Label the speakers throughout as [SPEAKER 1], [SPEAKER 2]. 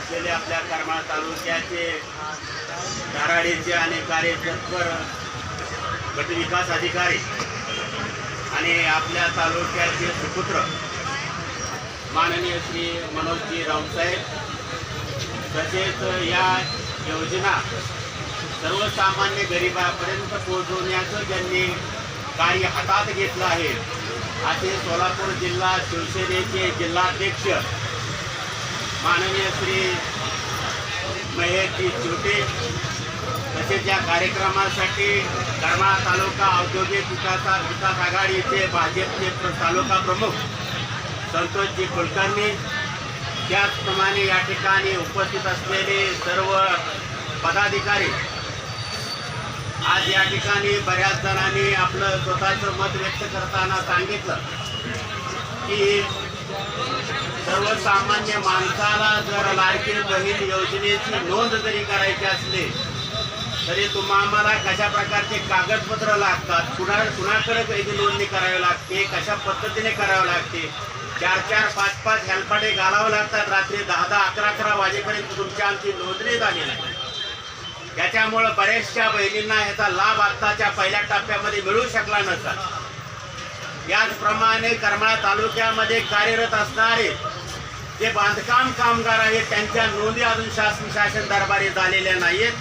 [SPEAKER 1] असलेले आपल्या करमाळा तालुक्याचे धाराडीचे आणि कार्यतत्पर गटविकास अधिकारी आणि आपल्या तालुक्याचे सुपुत्र माननीय श्री मनोजजी रावसाहेब, तसेच या योजना सर्वसामान्य गरिबापर्यंत पोहोचवण्याचं ज्यांनी कार्य हातात घेतलं आहे असे सोलापूर जिल्हा शिवसेनेचे जिल्हाध्यक्ष माननीय श्री महेशजी चिवटे, तसेच या कार्यक्रमासाठी करमाळा तालुका औद्योगिक विकास आघाडीचे भाजपचे तालुका प्रमुख संतोषजी कुलकर्णी, त्याचप्रमाणे या ठिकाणी उपस्थित असलेले सर्व पदाधिकारी, आज या ठिकाणी बऱ्याच जणांनी आपलं स्वतःचं मत व्यक्त करताना सांगितलं की सर्वसामान्य माणसाला जर लाडकी बहीण योजनेची नोंद जरी करायची असली तरी आम्हाला कशा प्रकारचे कागदपत्र लागतात, कुणाकडे त्याची नोंदणी करावी लागते, कशा पद्धतीने करावी लागते, 4-4, 5-5 हेलपाटे घालावं लागतात, रात्री 10-10, 11-11 वाजेपर्यंत तुमच्या आमची नोंदणी झाली नाही. त्याच्यामुळं बऱ्याचशा बहिणींना याचा लाभ आत्ताच्या पहिल्या टप्प्यामध्ये मिळू शकला नसता. याचप्रमाणे करमाळा तालुक्यामध्ये कार्यरत असणारे जे बांधकाम कामगार आहेत त्यांच्या नोंदी अजून शासन दरबारी झालेल्या नाहीत.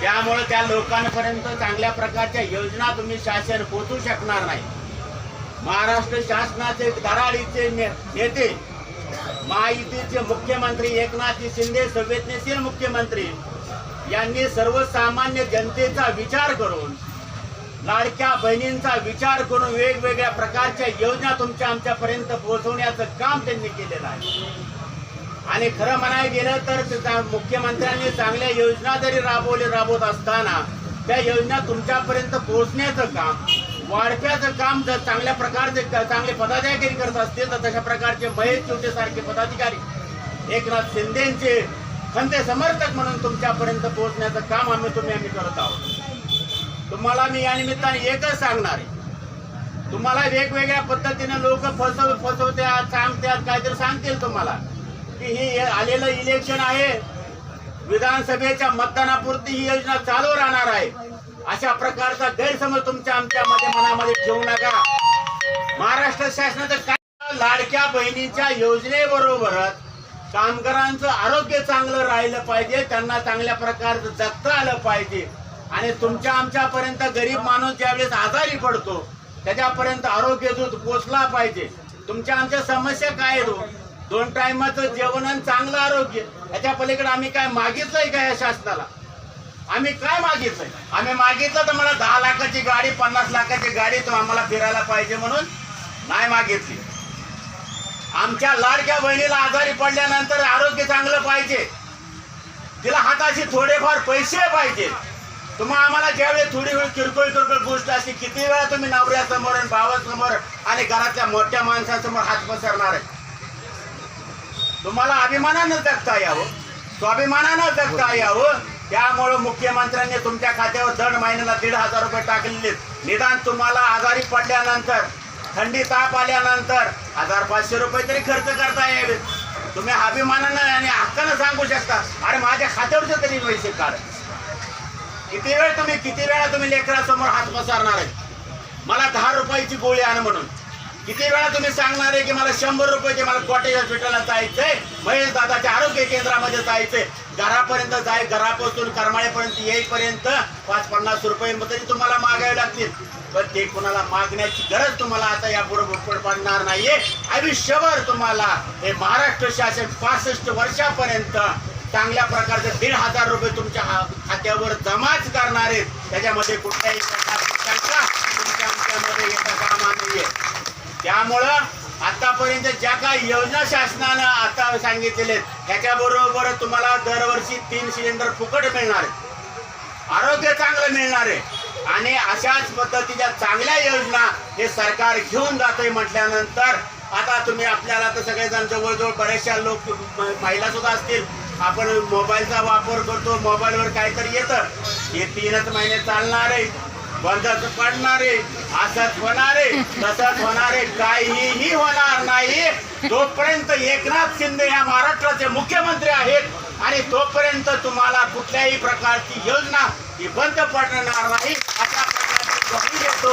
[SPEAKER 1] त्यामुळे त्या लोकांपर्यंत चांगल्या प्रकारच्या योजना तुम्ही शासन पोहोचू शकणार नाही. महाराष्ट्र शासनाचे धाराडीचे नेते, महायुतीचे मुख्यमंत्री एकनाथ शिंदे, संवेदनशील मुख्यमंत्री यांनी सर्वसामान्य जनतेचा विचार करून, लाडक्या बहिणींचा विचार करून वेगवेगळ्या प्रकारच्या योजना तुमच्या आमच्यापर्यंत पोहोचवण्याचं काम त्यांनी केलेलं आहे. आणि खरं म्हणायला गेलं तर मुख्यमंत्र्यांनी चांगल्या योजना जरी राबवत असताना त्या योजना तुमच्यापर्यंत पोहोचण्याचं काम, वाढप्याचं काम जर चांगल्या प्रकारचे चांगले पदाधिकारी करत असतील तर तशा प्रकारचे महेश चिवटे सारखे पदाधिकारी एकनाथ शिंदेचे खंते समर्थक म्हणून तुमच्यापर्यंत पोहोचण्याचं काम आम्ही करत आहोत. तुम्हाला मी या निमित्ताने एकच सांगणार आहे, तुम्हाला वेगवेगळ्या पद्धतीने लोक फसवत्यात, सांगतात, काहीतरी सांगतील तुम्हाला की हे आलेलं इलेक्शन आहे, विधानसभेच्या मतदानापुरती ही योजना चालू राहणार आहे, अशा प्रकारचा गैरसमज तुमच्या आमच्यामध्ये मनामध्ये ठेवू नका. महाराष्ट्र शासनाचं काय, लाडक्या बहिणीच्या योजनेबरोबरच कामगारांचं आरोग्य चांगलं राहिलं पाहिजे, त्यांना चांगल्या प्रकारचं जगता आलं पाहिजे. आणि तुमच्या आमच्यापर्यंत गरीब माणूस ज्यावेळेस आजारी पडतो त्याच्यापर्यंत आरोग्य दूत पोचला पाहिजे. तुमच्या आमच्या समस्या काय आहेत? 2 टायमाचं जेवण आणि चांगलं आरोग्य, याच्या पलीकडे आम्ही काय मागितलंय का या शासनाला? आम्ही काय मागितलंय? आम्ही मागितलं तर मला 10 लाखाची गाडी, 50 लाखाची गाडी तो आम्हाला फिरायला पाहिजे म्हणून नाही मागितली. आमच्या लाडक्या बहिणीला आजारी पडल्यानंतर आरोग्य चांगलं पाहिजे, तिला हाताशी थोडेफार पैसे पाहिजे. आम्हाला ज्यावेळी थोडी वेळ किरकोळ गोष्ट असते, किती वेळा तुम्ही नवऱ्यासमोर आणि भावासमोर आणि घरातल्या मोठ्या माणसासमोर हात पसरणार आहे? तुम्हाला अभिमानानं जगता यावं, स्वाभिमानानं जगता यावं. त्यामुळं मुख्यमंत्र्यांनी तुमच्या खात्यावर दर महिन्याला 1,500 रुपये टाकलेले. निदान तुम्हाला आजारी पडल्यानंतर, थंडी ताप आल्यानंतर 1,500 रुपये तरी खर्च करता यावे. तुम्ही अभिमानानं आणि हक्कानं सांगू शकता, अरे माझ्या खात्यावरचे तरी पैसे काढ. किती वेळा तुम्ही लेकरासमोर हात पसरणार आहे मला 10 रुपयाची गोळी आण म्हणून? किती वेळा तुम्ही सांगणार आहे की मला 100 रुपयाचे, मला कॉटेज हॉस्पिटलला जायचंय, महेश दादाच्या आरोग्य केंद्रामध्ये जायचंय, घरापर्यंत घरापासून करमाळेपर्यंत येईपर्यंत 5-50 रुपये तरी तुम्हाला मागावे लागतील. पण ते कोणाला मागण्याची गरज तुम्हाला आता यापुढे पडणार नाहीये. आयुष्यभर तुम्हाला हे महाराष्ट्र शासन 65 वर्षापर्यंत चांगल्या प्रकारचे 1,500 रुपये तुमच्या खात्यावर जमाच करणार आहेत. त्याच्यामध्ये कुठल्याही प्रकारची शंका तुमच्या आमच्यामध्ये येता कामा नाहीये. त्यामुळं आतापर्यंत ज्या काही योजना शासनानं आता सांगितलेल्या आहेत त्याच्याबरोबर तुम्हाला दरवर्षी 3 सिलेंडर फुकट मिळणार आहे, आरोग्य चांगलं मिळणार आहे. आणि अशाच पद्धतीच्या चांगल्या योजना हे सरकार घेऊन जातंय म्हटल्यानंतर आता तुम्ही आपल्याला तर सगळेजण जवळजवळ बरेचशा लोक, महिला सुद्धा असतील, आपण मोबाईलचा वापर करतो, मोबाईलवर काहीतरी येतं, हे 3च महिने चालणार आहे, बंदच पडणार आहे, असंच होणार आहे, तसंच होणार आहे, काहीही होणार नाही. तोपर्यंत एकनाथ शिंदे या महाराष्ट्राचे मुख्यमंत्री आहेत आणि तोपर्यंत तुम्हाला कुठल्याही प्रकारची योजना ही बंद पडणार नाही अशा प्रकारची ग्वाही देतो.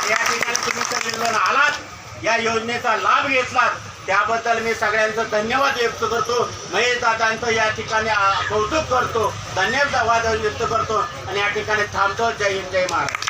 [SPEAKER 1] या ठिकाणी तुम्ही सगळेजण आलात, या योजनेचा लाभ घेतलात, त्याबद्दल मी सगळ्यांचं धन्यवाद व्यक्त करतो. महेश दादांचं या ठिकाणी कौतुक करतो, धन्यवाद व्यक्त करतो आणि या ठिकाणी थांबतो. जय हिंद, जय महाराष्ट्र.